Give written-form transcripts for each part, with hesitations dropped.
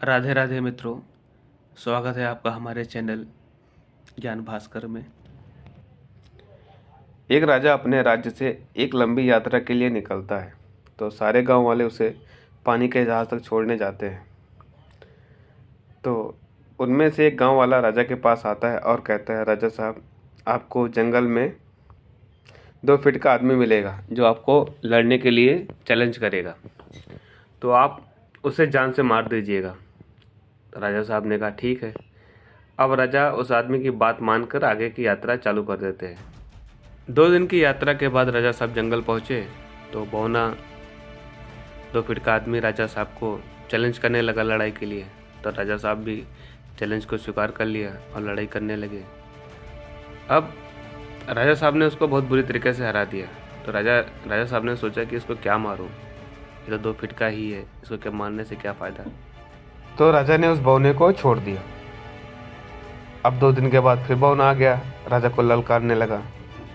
राधे राधे मित्रों, स्वागत है आपका हमारे चैनल ज्ञान भास्कर में। एक राजा अपने राज्य से एक लंबी यात्रा के लिए निकलता है, तो सारे गांव वाले उसे पानी के जहाज़ तक छोड़ने जाते हैं। तो उनमें से एक गांव वाला राजा के पास आता है और कहता है, राजा साहब, आपको जंगल में 2 फीट का आदमी मिलेगा जो आपको लड़ने के लिए चैलेंज करेगा, तो आप उसे जान से मार दीजिएगा। राजा साहब ने कहा, ठीक है। अब राजा उस आदमी की बात मानकर आगे की यात्रा चालू कर देते हैं। 2 दिन की यात्रा के बाद राजा साहब जंगल पहुंचे तो बौना 2 फीट का आदमी राजा साहब को चैलेंज करने लगा लड़ाई के लिए। तो राजा साहब भी चैलेंज को स्वीकार कर लिया और लड़ाई करने लगे। अब राजा साहब ने उसको बहुत बुरी तरीके से हरा दिया। तो राजा साहब ने सोचा कि इसको क्या मारूं, ये तो 2 फीट का ही है, इसको क्या मारने से क्या फ़ायदा। तो राजा ने उस बौने को छोड़ दिया। अब 2 दिन के बाद फिर बौना आ गया, राजा को ललकारने लगा।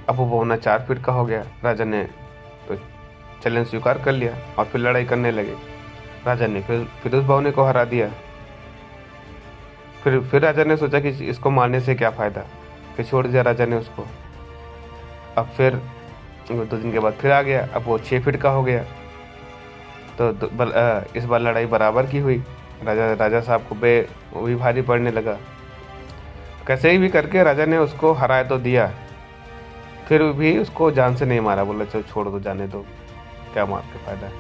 अब वो बौना 4 फीट का हो गया। राजा ने तो चैलेंज स्वीकार कर लिया और फिर लड़ाई करने लगे। राजा ने फिर उस बौने को हरा दिया। फिर राजा ने सोचा कि इसको मारने से क्या फ़ायदा, फिर छोड़ दिया राजा ने उसको। अब फिर 2 दिन के बाद फिर आ गया, अब वो 6 फीट का हो गया। तो इस बार लड़ाई बराबर की हुई। राजा साहब को वो भी भारी पड़ने लगा। कैसे ही भी करके राजा ने उसको हरा तो दिया, फिर भी उसको जान से नहीं मारा। बोला, चलो छोड़ दो, जाने दो, क्या मार के फायदा है।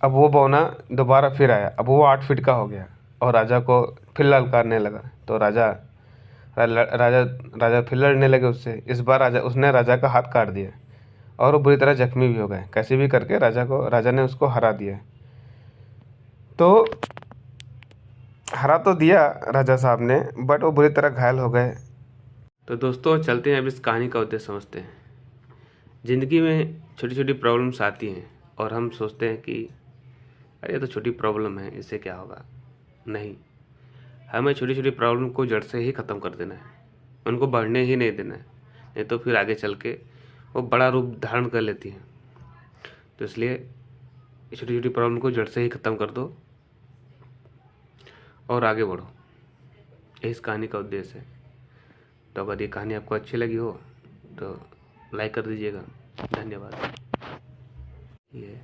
अब वो बौना दोबारा फिर आया। अब वो 8 फीट का हो गया और राजा को फिर ललकारने लगा। तो राजा फिर लड़ने लगे उससे। इस बार उसने राजा का हाथ काट दिया और वो बुरी तरह जख्मी भी हो गए। कैसे भी करके राजा ने उसको हरा दिया। तो हरा तो दिया राजा साहब ने, बट वो बुरी तरह घायल हो गए। तो दोस्तों, चलते हैं अब इस कहानी का उद्देश्य समझते हैं। ज़िंदगी में छोटी छोटी प्रॉब्लम्स आती हैं और हम सोचते हैं कि अरे ये तो छोटी प्रॉब्लम है, इससे क्या होगा। नहीं, हमें छोटी छोटी प्रॉब्लम को जड़ से ही ख़त्म कर देना है, उनको बढ़ने ही नहीं देना है, नहीं तो फिर आगे चल के वो बड़ा रूप धारण कर लेती हैं। तो इसलिए छोटी छोटी प्रॉब्लम को जड़ से ही ख़त्म कर दो और आगे बढ़ो, यही इस कहानी का उद्देश्य है। तो अगर ये कहानी आपको अच्छी लगी हो तो लाइक कर दीजिएगा। धन्यवाद। ये